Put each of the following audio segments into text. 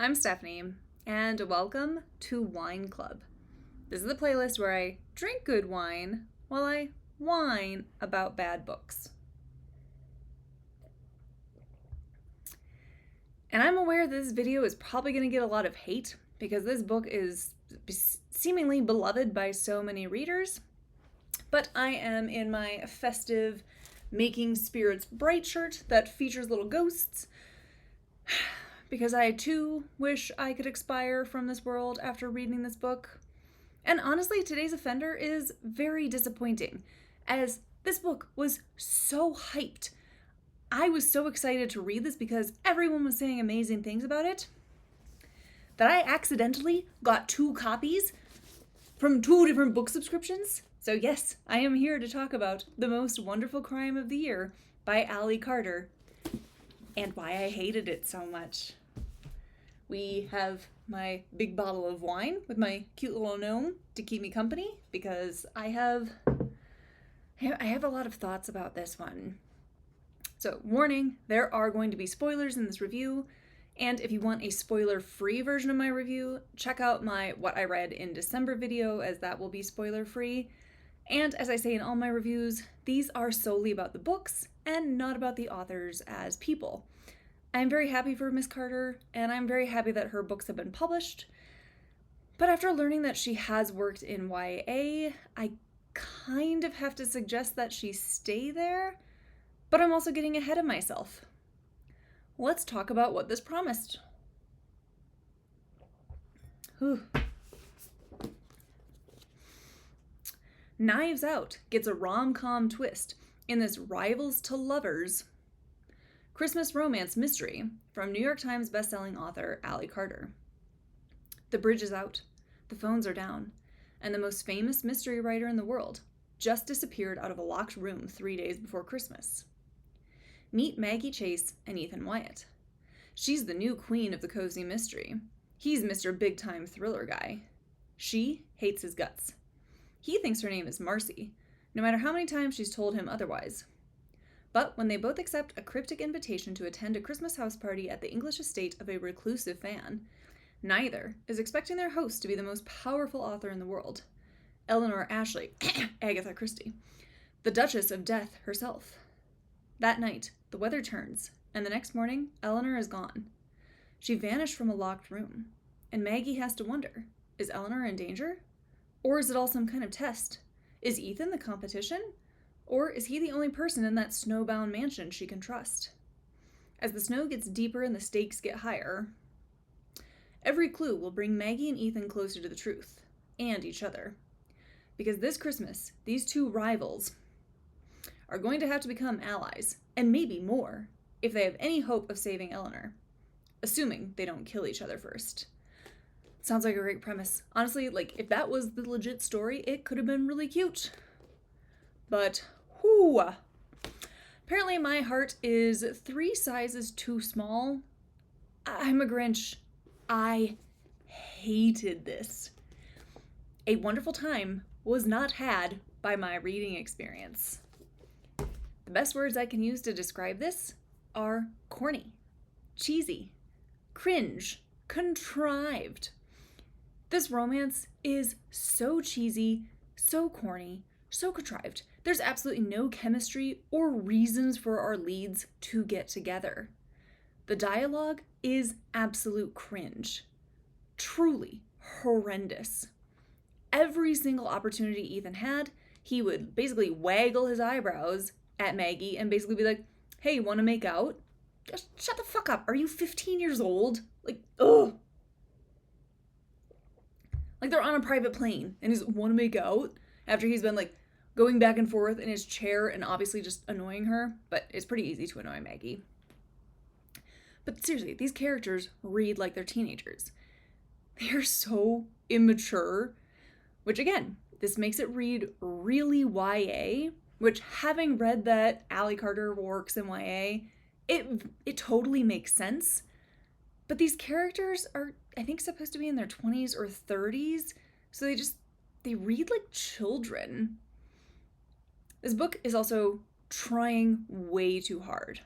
I'm Stephanie, and welcome to Wine Club. This is the playlist where I drink good wine while I whine about bad books. And I'm aware this video is probably going to get a lot of hate because this book is seemingly beloved by so many readers, but I am in my festive Making Spirits Bright shirt that features little ghosts because I too wish I could expire from this world after reading this book. And honestly, today's offender is very disappointing, as this book was so hyped. I was so excited to read this because everyone was saying amazing things about it that I accidentally got 2 copies from 2 different book subscriptions. So yes, I am here to talk about The Most Wonderful Crime of the Year by Allie Carter and why I hated it so much. We have my big bottle of wine with my cute little gnome to keep me company because I have a lot of thoughts about this one. So, warning, there are going to be spoilers in this review, and if you want a spoiler-free version of my review, check out my What I Read in December video, as that will be spoiler-free. And as I say in all my reviews, these are solely about the books and not about the authors as people. I'm very happy for Miss Carter, and I'm very happy that her books have been published. But after learning that she has worked in YA, I kind of have to suggest that she stay there, but I'm also getting ahead of myself. Let's talk about what this promised. Whew. Knives Out gets a rom-com twist in this rivals to lovers Christmas romance mystery from New York Times bestselling author Allie Carter. The bridge is out, the phones are down, and the most famous mystery writer in the world just disappeared out of a locked room 3 days before Christmas. Meet Maggie Chase and Ethan Wyatt. She's the new queen of the cozy mystery. He's Mr. Big-Time Thriller guy. She hates his guts. He thinks her name is Marcy, no matter how many times she's told him otherwise. But when they both accept a cryptic invitation to attend a Christmas house party at the English estate of a reclusive fan, neither is expecting their host to be the most powerful author in the world, Eleanor Ashley, Agatha Christie, the Duchess of Death herself. That night, the weather turns, and the next morning, Eleanor is gone. She vanished from a locked room, and Maggie has to wonder, is Eleanor in danger? Or is it all some kind of test? Is Ethan the competition? Or is he the only person in that snowbound mansion she can trust? As the snow gets deeper and the stakes get higher, every clue will bring Maggie and Ethan closer to the truth, and each other. Because this Christmas, these 2 rivals are going to have to become allies, and maybe more, if they have any hope of saving Eleanor, assuming they don't kill each other first. Sounds like a great premise. Honestly, if that was the legit story, it could have been really cute. But, whoo! Apparently my heart is 3 sizes too small. I'm a Grinch. I hated this. A wonderful time was not had by my reading experience. The best words I can use to describe this are corny, cheesy, cringe, contrived. This romance is so cheesy, so corny, so contrived. There's absolutely no chemistry or reasons for our leads to get together. The dialogue is absolute cringe. Truly horrendous. Every single opportunity Ethan had, he would basically waggle his eyebrows at Maggie and basically be like, hey, want to make out? Just shut the fuck up. Are you 15 years old? Ugh. They're on a private plane and he's want to make out after he's been going back and forth in his chair and obviously just annoying her, but it's pretty easy to annoy Maggie. But seriously, these characters read like they're teenagers. They are so immature, which again, this makes it read really YA, which having read that Allie Carter works in YA, it totally makes sense. But these characters are, I think, supposed to be in their 20s or 30s, so they read like children. This book is also trying way too hard.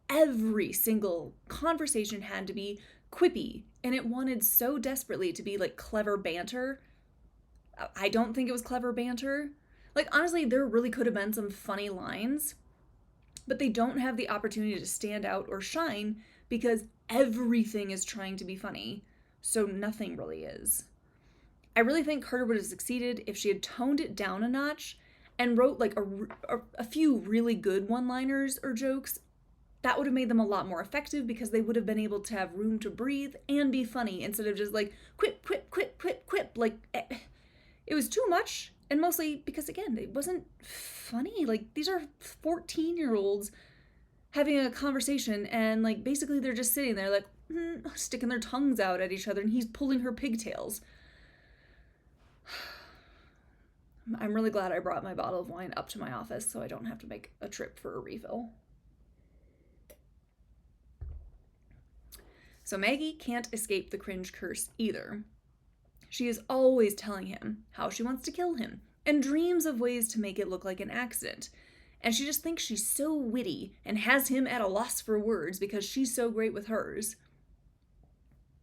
Every single conversation had to be quippy, and it wanted so desperately to be like clever banter. I don't think it was clever banter. Like, honestly, there really could have been some funny lines, but they don't have the opportunity to stand out or shine because everything is trying to be funny, so nothing really is. I really think Carter would have succeeded if she had toned it down a notch and wrote like a few really good one-liners or jokes. That would have made them a lot more effective because they would have been able to have room to breathe and be funny instead of just like quip, quip, quip, quip, quip. Like, it was too much, and mostly because, again, it wasn't funny. Like, these are 14-year-olds having a conversation, and like basically they're just sitting there like sticking their tongues out at each other, and he's pulling her pigtails. I'm really glad I brought my bottle of wine up to my office so I don't have to make a trip for a refill. So Maggie can't escape the cringe curse either. She is always telling him how she wants to kill him and dreams of ways to make it look like an accident. And she just thinks she's so witty and has him at a loss for words because she's so great with hers.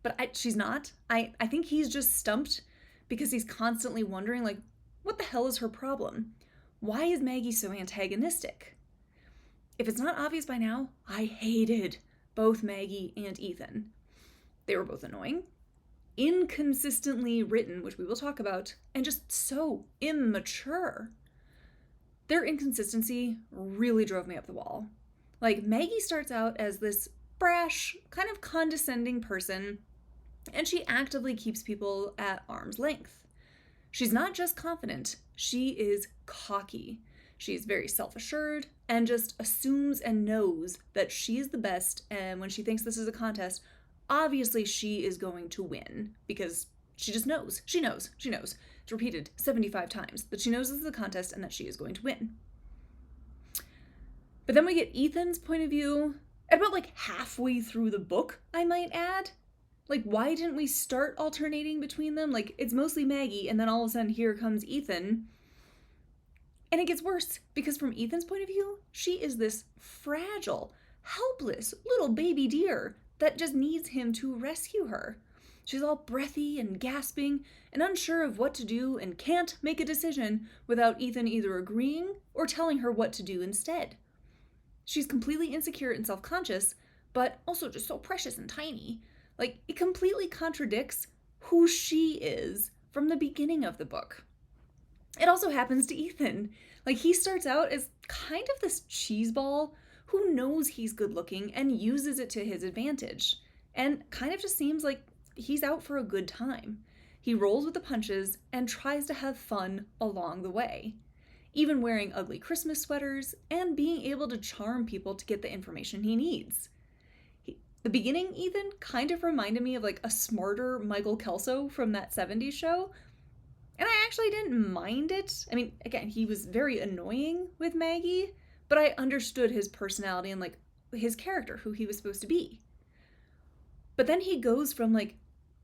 But she's not. I think he's just stumped because he's constantly wondering, like, what the hell is her problem? Why is Maggie so antagonistic? If it's not obvious by now, I hated both Maggie and Ethan. They were both annoying, inconsistently written, which we will talk about, and just so immature. Their inconsistency really drove me up the wall. Like, Maggie starts out as this brash, kind of condescending person, and she actively keeps people at arm's length. She's not just confident, she is cocky. She's very self-assured and just assumes and knows that she is the best, and when she thinks this is a contest, obviously she is going to win because she just knows. She knows. It's repeated 75 times that she knows this is a contest and that she is going to win. But then we get Ethan's point of view at about like halfway through the book, I might add. Like, why didn't we start alternating between them? Like, it's mostly Maggie, and then all of a sudden here comes Ethan. And it gets worse, because from Ethan's point of view, she is this fragile, helpless little baby deer that just needs him to rescue her. She's all breathy and gasping and unsure of what to do and can't make a decision without Ethan either agreeing or telling her what to do instead. She's completely insecure and self-conscious, but also just so precious and tiny. Like, it completely contradicts who she is from the beginning of the book. It also happens to Ethan. Like, he starts out as kind of this cheeseball who knows he's good looking and uses it to his advantage, and kind of just seems like he's out for a good time. He rolls with the punches and tries to have fun along the way, even wearing ugly Christmas sweaters and being able to charm people to get the information he needs. The beginning Ethan kind of reminded me of like a smarter Michael Kelso from that 70s show, and I actually didn't mind it. I mean, again, he was very annoying with Maggie, but I understood his personality and like his character, who he was supposed to be. But then he goes from like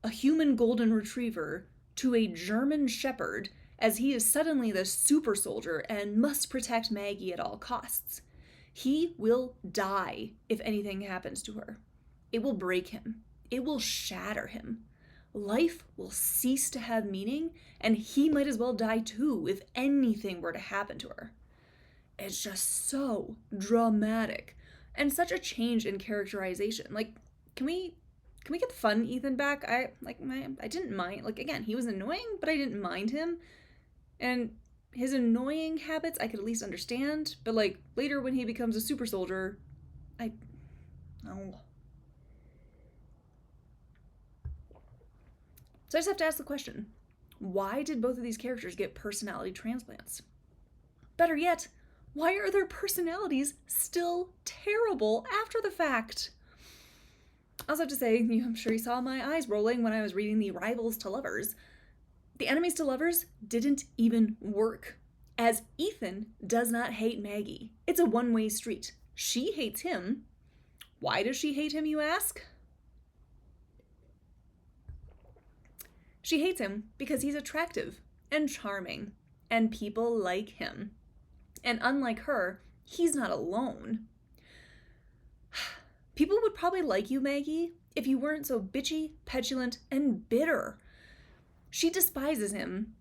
a human golden retriever to a German shepherd as he is suddenly the super soldier and must protect Maggie at all costs. He will die if anything happens to her. It will break him. It will shatter him. Life will cease to have meaning, and he might as well die too if anything were to happen to her. It's just so dramatic and such a change in characterization. Like, can we get the fun Ethan back? I didn't mind. Like, again, he was annoying, but I didn't mind him. And his annoying habits I could at least understand, but like later when he becomes a super soldier, So I just have to ask the question, why did both of these characters get personality transplants? Better yet, why are their personalities still terrible after the fact? I also have to say, I'm sure you saw my eyes rolling when I was reading the Rivals to Lovers. The enemies to lovers didn't even work, as Ethan does not hate Maggie. It's a one-way street. She hates him. Why does she hate him, you ask? She hates him because he's attractive and charming, and people like him. And unlike her, he's not alone. People would probably like you, Maggie, if you weren't so bitchy, petulant, and bitter. She despises him,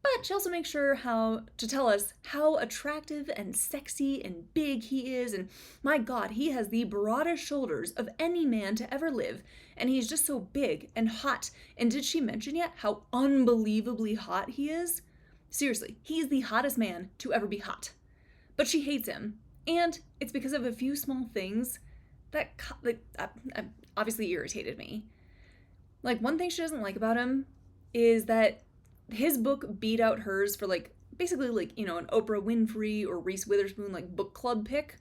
but she also makes sure to tell us how attractive and sexy and big he is, and my God, he has the broadest shoulders of any man to ever live, and he's just so big and hot. And did she mention yet how unbelievably hot he is? Seriously, he's the hottest man to ever be hot. But she hates him, and it's because of a few small things that obviously irritated me. Like, one thing she doesn't like about him is that his book beat out hers for basically an Oprah Winfrey or Reese Witherspoon book club pick.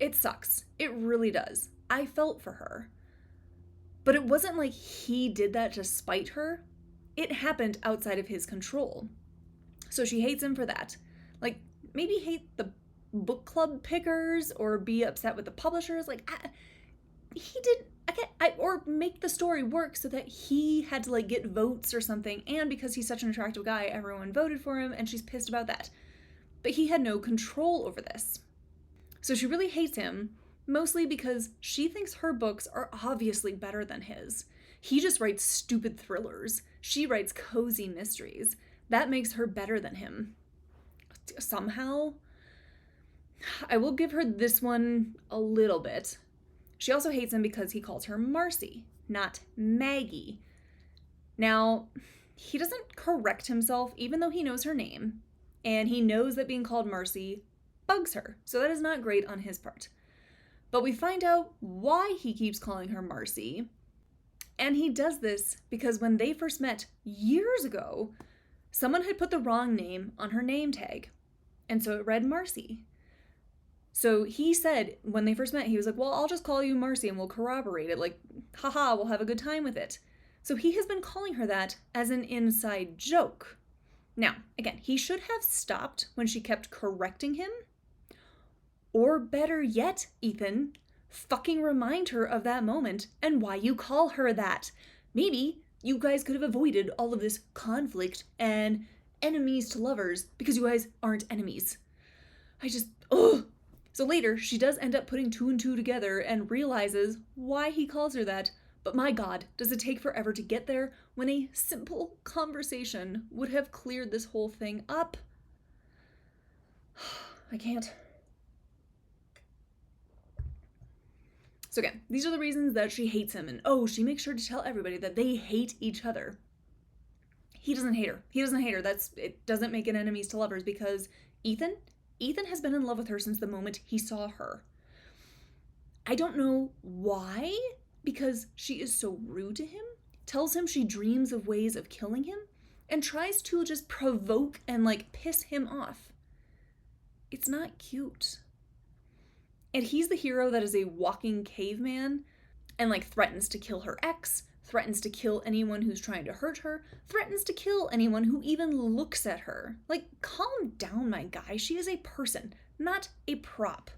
It sucks. It really does. I felt for her. But it wasn't like he did that to spite her. It happened outside of his control. So she hates him for that. Maybe hate the book club pickers or be upset with the publishers. He did, or make the story work so that he had to get votes or something, and because he's such an attractive guy, everyone voted for him, and she's pissed about that. But he had no control over this. So she really hates him, mostly because she thinks her books are obviously better than his. He just writes stupid thrillers. She writes cozy mysteries. That makes her better than him. Somehow. I will give her this one a little bit. She also hates him because he calls her Marcy, not Maggie. Now, he doesn't correct himself even though he knows her name, and he knows that being called Marcy bugs her, so that is not great on his part. But we find out why he keeps calling her Marcy, and he does this because when they first met years ago, someone had put the wrong name on her name tag, and so it read Marcy. So he said, when they first met, he was like, well, I'll just call you Marcy and we'll corroborate it. Haha, we'll have a good time with it. So he has been calling her that as an inside joke. Now, again, he should have stopped when she kept correcting him. Or better yet, Ethan, fucking remind her of that moment and why you call her that. Maybe you guys could have avoided all of this conflict and enemies to lovers because you guys aren't enemies. So later, she does end up putting two and two together and realizes why he calls her that. But my God, does it take forever to get there when a simple conversation would have cleared this whole thing up? I can't. So again, these are the reasons that she hates him, and she makes sure to tell everybody that they hate each other. He doesn't hate her. It doesn't make it enemies to lovers because Ethan has been in love with her since the moment he saw her. I don't know why, because she is so rude to him, tells him she dreams of ways of killing him, and tries to just provoke and piss him off. It's not cute. And he's the hero that is a walking caveman and threatens to kill her ex, threatens to kill anyone who's trying to hurt her, threatens to kill anyone who even looks at her. Calm down, my guy. She is a person, not a prop.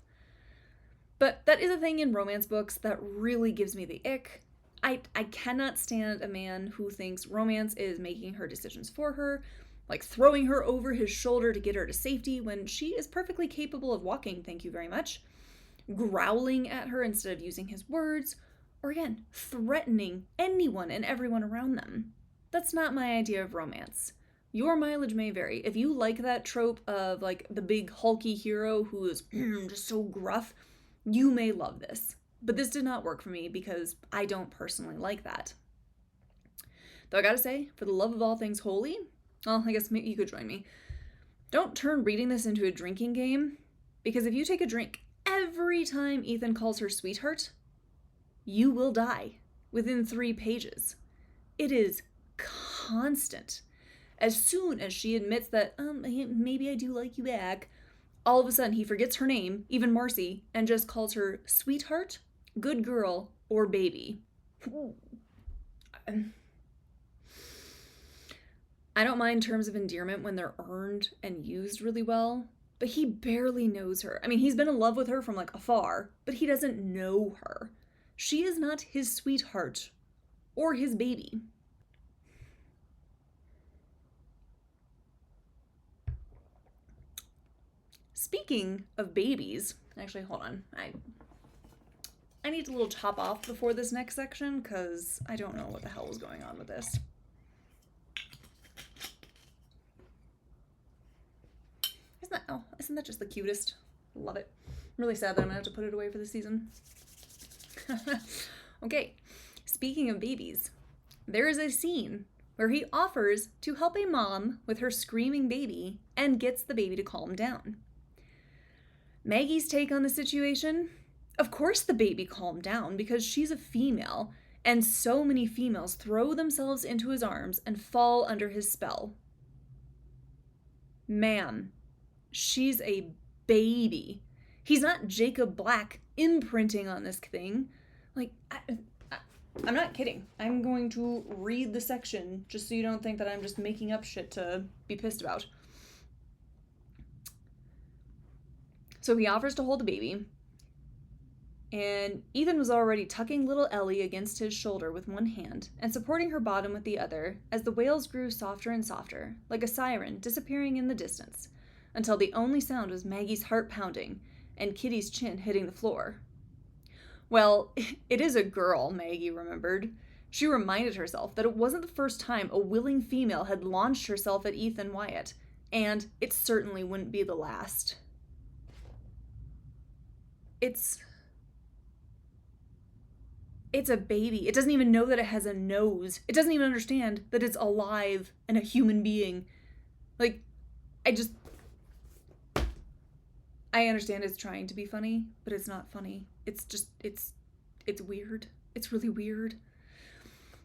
But that is a thing in romance books that really gives me the ick. I cannot stand a man who thinks romance is making her decisions for her, throwing her over his shoulder to get her to safety when she is perfectly capable of walking, thank you very much, growling at her instead of using his words, or again, threatening anyone and everyone around them. That's not my idea of romance. Your mileage may vary. If you like that trope of the big hulky hero who is just so gruff, you may love this. But this did not work for me because I don't personally like that. Though I gotta say, for the love of all things holy, well, I guess maybe you could join me. Don't turn reading this into a drinking game, because if you take a drink every time Ethan calls her sweetheart, you will die within 3 pages. It is constant. As soon as she admits that, maybe I do like you back, all of a sudden he forgets her name, even Marcy, and just calls her sweetheart, good girl, or baby. I don't mind terms of endearment when they're earned and used really well, but he barely knows her. I mean, he's been in love with her from afar, but he doesn't know her. She is not his sweetheart or his baby. Speaking of babies, actually, hold on. I need to little top off before this next section because I don't know what the hell was going on with this. Isn't that just the cutest? Love it. I'm really sad that I'm gonna have to put it away for the season. Okay, speaking of babies, there is a scene where he offers to help a mom with her screaming baby and gets the baby to calm down. Maggie's take on the situation? Of course the baby calmed down because she's a female, and so many females throw themselves into his arms and fall under his spell. Ma'am, she's a baby. He's not Jacob Black imprinting on this thing. Like, I'm not kidding. I'm going to read the section just so you don't think that I'm just making up shit to be pissed about. So he offers to hold the baby, and Ethan was already tucking little Ellie against his shoulder with one hand and supporting her bottom with the other as the wails grew softer and softer, like a siren disappearing in the distance, until the only sound was Maggie's heart pounding and Kitty's chin hitting the floor. Well, it is a girl, Maggie remembered. She reminded herself that it wasn't the first time a willing female had launched herself at Ethan Wyatt, and it certainly wouldn't be the last. It's a baby. It doesn't even know that it has a nose. It doesn't even understand that it's alive and a human being. Like, I understand it's trying to be funny, but it's not funny. It's weird. It's really weird.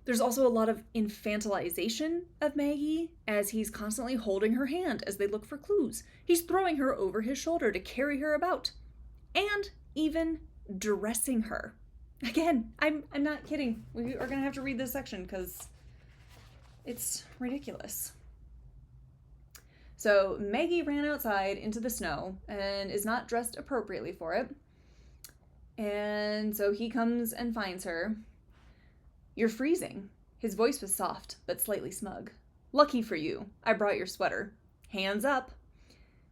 There's also a lot of infantilization of Maggie as he's constantly holding her hand as they look for clues. He's throwing her over his shoulder to carry her about, and even dressing her. Again, I'm not kidding. We are gonna have to read this section because it's ridiculous. So Maggie ran outside into the snow and is not dressed appropriately for it. And so he comes and finds her. "You're freezing." His voice was soft, but slightly smug. "Lucky for you, I brought your sweater. Hands up."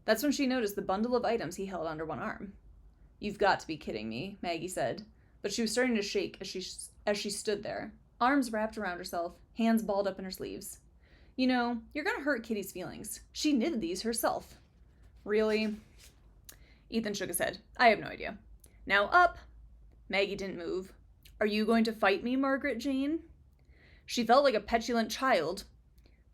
That's when she noticed the bundle of items he held under one arm. "You've got to be kidding me," Maggie said, but she was starting to shake as she stood there, arms wrapped around herself, hands balled up in her sleeves. "You know, you're gonna hurt Kitty's feelings. She knitted these herself." "Really?" Ethan shook his head. "I have no idea." "Now up." Maggie didn't move. "Are you going to fight me, Margaret Jane?" She felt like a petulant child,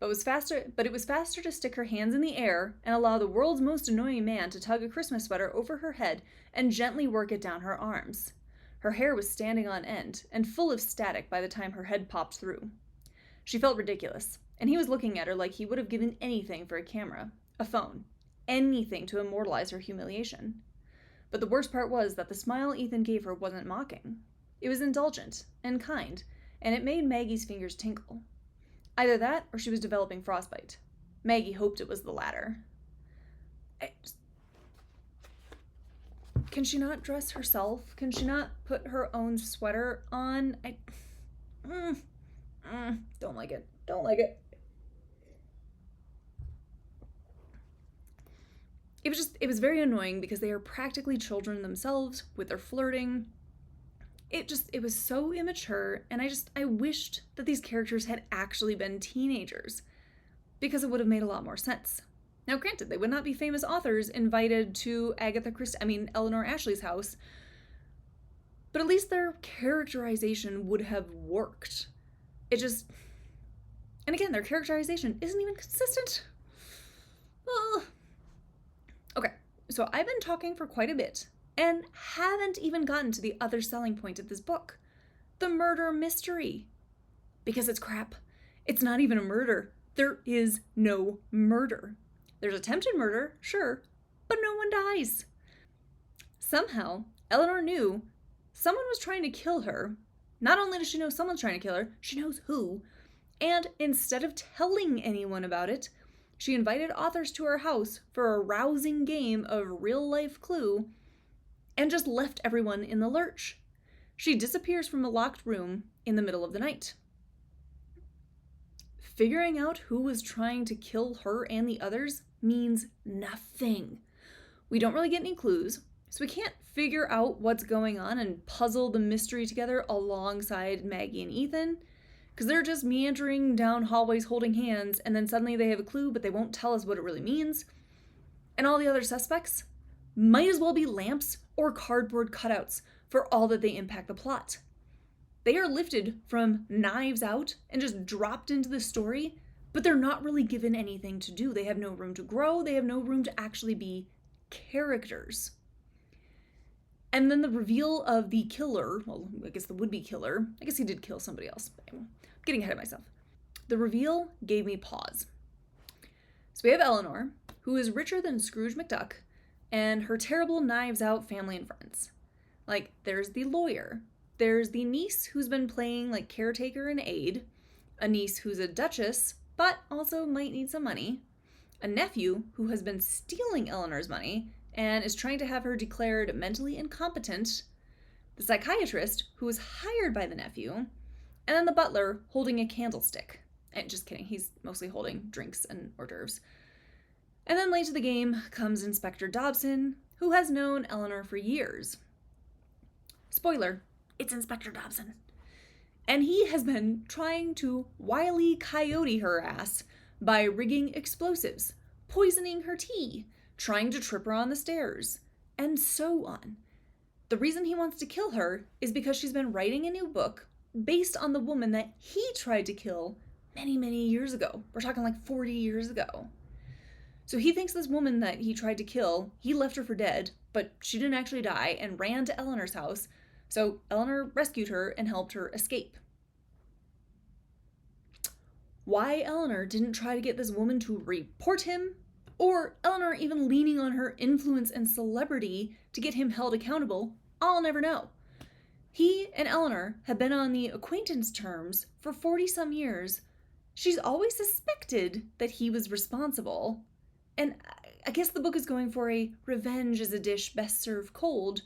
but it was faster to stick her hands in the air and allow the world's most annoying man to tug a Christmas sweater over her head and gently work it down her arms. Her hair was standing on end and full of static by the time her head popped through. She felt ridiculous, and he was looking at her like he would have given anything for a camera, a phone, anything to immortalize her humiliation. But the worst part was that the smile Ethan gave her wasn't mocking. It was indulgent and kind, and it made Maggie's fingers tingle. Either that or she was developing frostbite. Maggie hoped it was the latter. Can she not dress herself? Can she not put her own sweater on? Don't like it. Don't like it. It was very annoying because they are practically children themselves with their flirting. It was so immature, and I wished that these characters had actually been teenagers because it would have made a lot more sense. Now, granted, they would not be famous authors invited to Eleanor Ashley's house, but at least their characterization would have worked. And again, their characterization isn't even consistent. Okay, so I've been talking for quite a bit and haven't even gotten to the other selling point of this book, the murder mystery. Because it's crap. It's not even a murder. There is no murder. There's attempted murder, sure, but no one dies. Somehow, Eleanor knew someone was trying to kill her. Not only does she know someone's trying to kill her, she knows who. And instead of telling anyone about it, she invited authors to her house for a rousing game of real-life Clue and just left everyone in the lurch. She disappears from a locked room in the middle of the night. Figuring out who was trying to kill her and the others means nothing. We don't really get any clues, So we can't figure out what's going on and puzzle the mystery together alongside Maggie and Ethan, because they're just meandering down hallways holding hands, and then suddenly they have a clue, but they won't tell us what it really means. And all the other suspects might as well be lamps or cardboard cutouts for all that they impact the plot. They are lifted from Knives Out and just dropped into the story, but they're not really given anything to do. They have no room to grow. They have no room to actually be characters. And then the reveal of the killer, well, I guess the would-be killer, I guess he did kill somebody else. I'm getting ahead of myself. The reveal gave me pause. So we have Eleanor, who is richer than Scrooge McDuck, and her terrible Knives Out family and friends. Like, there's the lawyer. There's the niece who's been playing like caretaker and aide, a niece who's a duchess, but also might need some money, a nephew who has been stealing Eleanor's money and is trying to have her declared mentally incompetent, the psychiatrist who was hired by the nephew, and then the butler holding a candlestick. And just kidding, he's mostly holding drinks and hors d'oeuvres. And then late to the game comes Inspector Dobson, who has known Eleanor for years. Spoiler, it's Inspector Dobson. And he has been trying to Wile E. Coyote her ass by rigging explosives, poisoning her tea, trying to trip her on the stairs, and so on. The reason he wants to kill her is because she's been writing a new book based on the woman that he tried to kill many, many years ago. We're talking like 40 years ago. So he thinks this woman that he tried to kill, he left her for dead, but she didn't actually die and ran to Eleanor's house. So Eleanor rescued her and helped her escape. Why Eleanor didn't try to get this woman to report him, or Eleanor even leaning on her influence and celebrity to get him held accountable, I'll never know. He and Eleanor have been on the acquaintance terms for 40-some years. She's always suspected that he was responsible. And I guess the book is going for a revenge is a dish best served cold.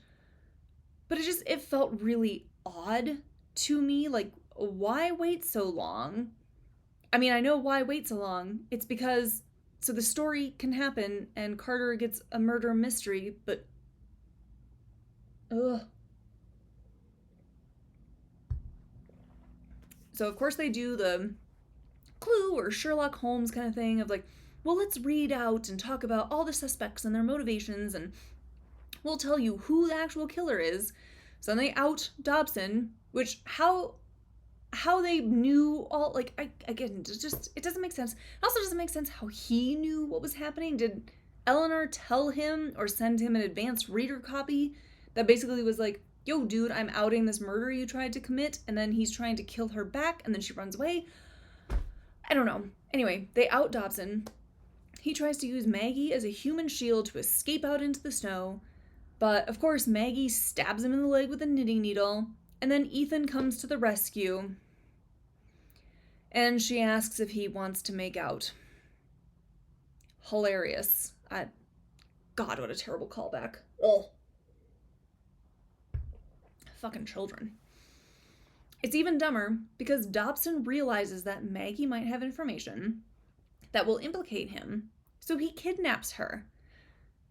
But it felt really odd to me. Like, why wait so long? I mean, I know why wait so long. It's because, so the story can happen and Carter gets a murder mystery, but, ugh. So of course they do the Clue or Sherlock Holmes kind of thing of like, well, let's read out and talk about all the suspects and their motivations, and we'll tell you who the actual killer is. So then they out Dobson, which how they knew all, like, again, it doesn't make sense. It also doesn't make sense how he knew what was happening. Did Eleanor tell him or send him an advanced reader copy that basically was like, yo, dude, I'm outing this murder you tried to commit, and then he's trying to kill her back, and then she runs away? I don't know. Anyway, they out Dobson. He tries to use Maggie as a human shield to escape out into the snow, but of course Maggie stabs him in the leg with a knitting needle, and then Ethan comes to the rescue, and she asks if he wants to make out. Hilarious. God, what a terrible callback. Ugh. Fucking children. It's even dumber because Dobson realizes that Maggie might have information that will implicate him, so he kidnaps her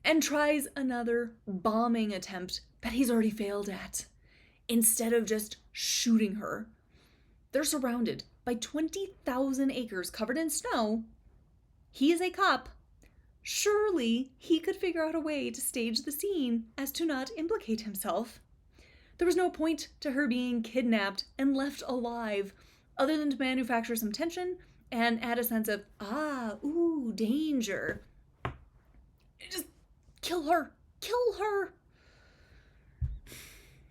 and tries another bombing attempt that he's already failed at. Instead of just shooting her, they're surrounded by 20,000 acres covered in snow. He is a cop. Surely he could figure out a way to stage the scene as to not implicate himself. There was no point to her being kidnapped and left alive other than to manufacture some tension and add a sense of, danger. Just kill her. Kill her.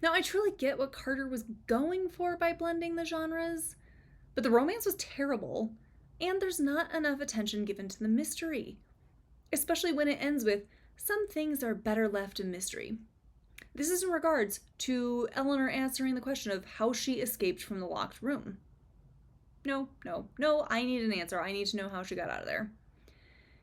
Now, I truly get what Carter was going for by blending the genres, but the romance was terrible, and there's not enough attention given to the mystery, especially when it ends with, some things are better left a mystery. This is in regards to Eleanor answering the question of how she escaped from the locked room. No, I need an answer. I need to know how she got out of there.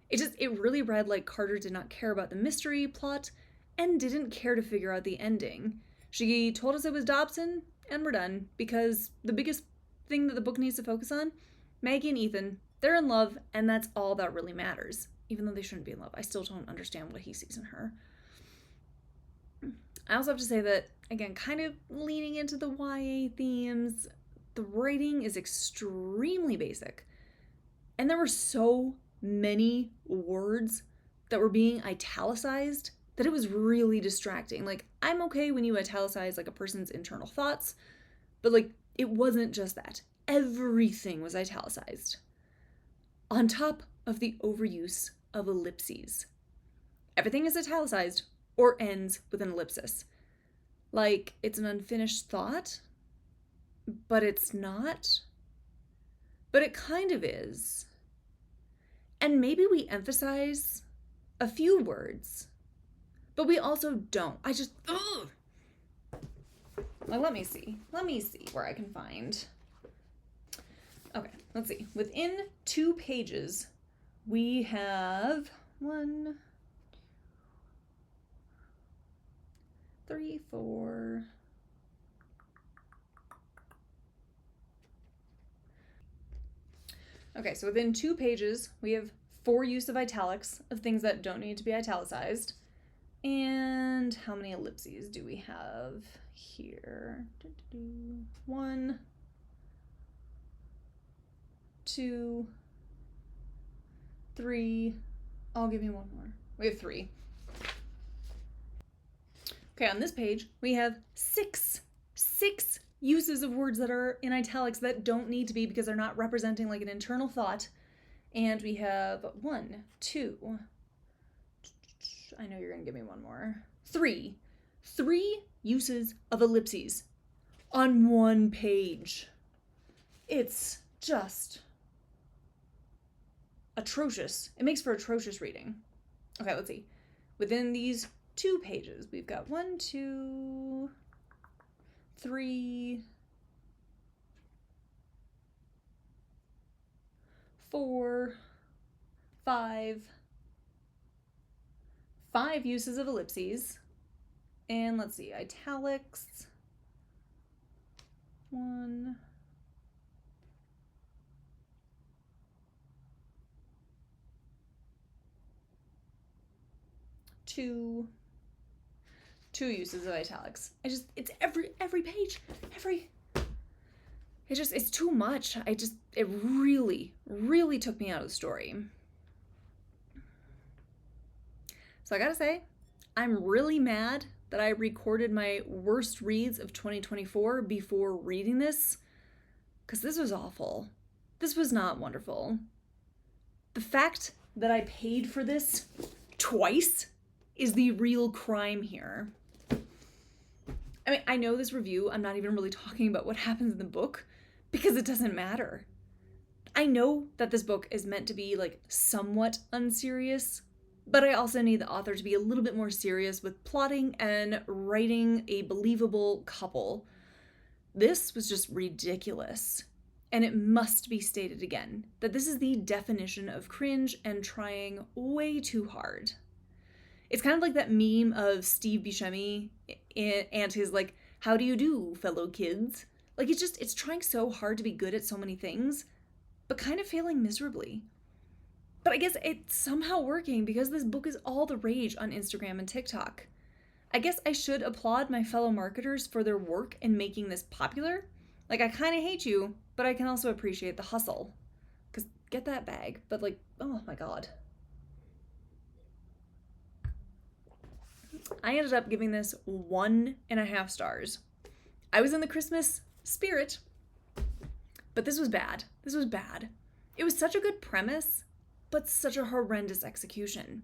It really read like Carter did not care about the mystery plot and didn't care to figure out the ending. She told us it was Dobson, and we're done, because the biggest thing that the book needs to focus on, Maggie and Ethan, they're in love, and that's all that really matters. Even though they shouldn't be in love. I still don't understand what he sees in her. I also have to say that, again, kind of leaning into the YA themes, the writing is extremely basic. And there were so many words that were being italicized that it was really distracting. Like, I'm okay when you italicize like a person's internal thoughts, but like, it wasn't just that. Everything was italicized. On top of the overuse of ellipses. Everything is italicized or ends with an ellipsis. Like, it's an unfinished thought, but it's not. But it kind of is. And maybe we emphasize a few words, but we also don't. Ugh. Like, let me see where I can find. Okay, let's see. Within 2 pages, we have 1, 3, 4. Okay, so within 2 pages, we have 4 use of italics of things that don't need to be italicized. And how many ellipses do we have here? 1, 2, 3. I'll give you one more. We have 3. Okay, on this page, we have 6 uses of words that are in italics that don't need to be because they're not representing like an internal thought. And we have 1, 2. I know you're gonna give me one more. 3 uses of ellipses on 1 page. It's just atrocious. It makes for atrocious reading. Okay, let's see. Within these 2 pages, we've got 1, 2, 3, 4, 5 uses of ellipses. And let's see, italics. 1, 2 uses of italics. It's every page, it's too much. It really took me out of the story. So I gotta say, I'm really mad that I recorded my worst reads of 2024 before reading this, because this was awful. This was not wonderful. The fact that I paid for this twice is the real crime here. I mean, I know this review, I'm not even really talking about what happens in the book because it doesn't matter. I know that this book is meant to be like somewhat unserious, but I also need the author to be a little bit more serious with plotting and writing a believable couple. This was just ridiculous. And it must be stated again that this is the definition of cringe and trying way too hard. It's kind of like that meme of Steve Buscemi and his like, how do you do, fellow kids? Like, it's trying so hard to be good at so many things, but kind of failing miserably. But I guess it's somehow working because this book is all the rage on Instagram and TikTok. I guess I should applaud my fellow marketers for their work in making this popular. Like, I kind of hate you, but I can also appreciate the hustle. Because get that bag, but like, oh my god. I ended up giving this 1.5 stars. I was in the Christmas spirit, but this was bad. It was such a good premise, but such a horrendous execution.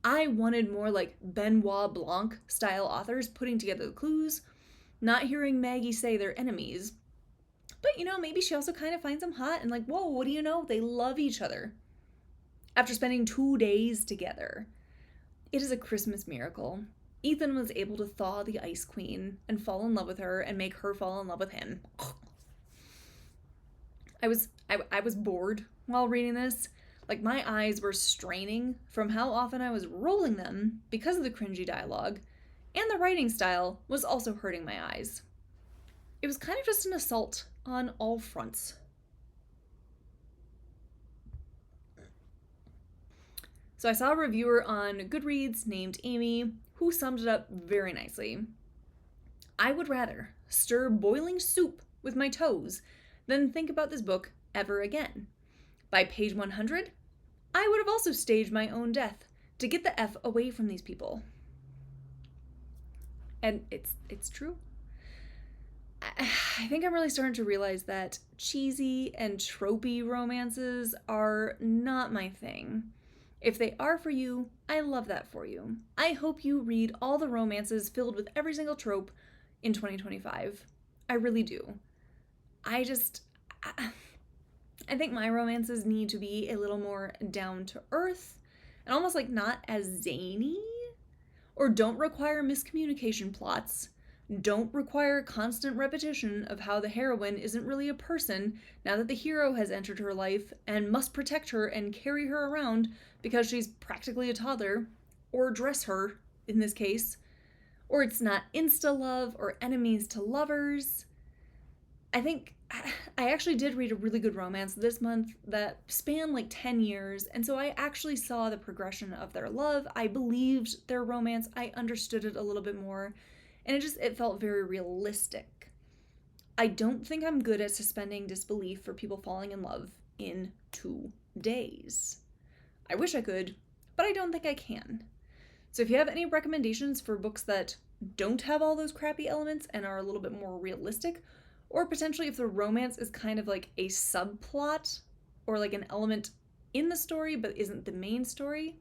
I wanted more like Benoit Blanc style authors putting together the clues, not hearing Maggie say they're enemies. But maybe she also kind of finds them hot and like, whoa, what do you know? They love each other. After spending 2 days together. It is a Christmas miracle. Ethan was able to thaw the Ice Queen and fall in love with her and make her fall in love with him. I was bored while reading this. Like, my eyes were straining from how often I was rolling them because of the cringy dialogue, and the writing style was also hurting my eyes. It was kind of just an assault on all fronts. So I saw a reviewer on Goodreads named Amy who summed it up very nicely. I would rather stir boiling soup with my toes than think about this book ever again. By page 100, I would have also staged my own death to get the F away from these people. And it's true. I think I'm really starting to realize that cheesy and tropey romances are not my thing. If they are for you, I love that for you. I hope you read all the romances filled with every single trope in 2025. I really do. I think my romances need to be a little more down to earth and almost like not as zany, or don't require miscommunication plots, don't require constant repetition of how the heroine isn't really a person now that the hero has entered her life and must protect her and carry her around because she's practically a toddler, or dress her in this case, or it's not insta-love or enemies to lovers. I think I actually did read a really good romance this month that spanned like 10 years, and so I actually saw the progression of their love. I believed their romance. I understood it a little bit more, and it felt very realistic. I don't think I'm good at suspending disbelief for people falling in love in 2 days. I wish I could, but I don't think I can. So if you have any recommendations for books that don't have all those crappy elements and are a little bit more realistic, or potentially if the romance is kind of like a subplot or like an element in the story but isn't the main story,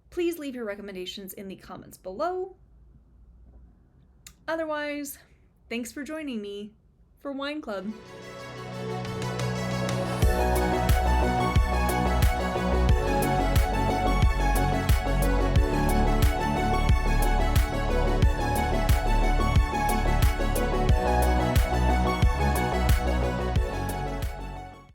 please leave your recommendations in the comments below. Otherwise, thanks for joining me for Wine Club.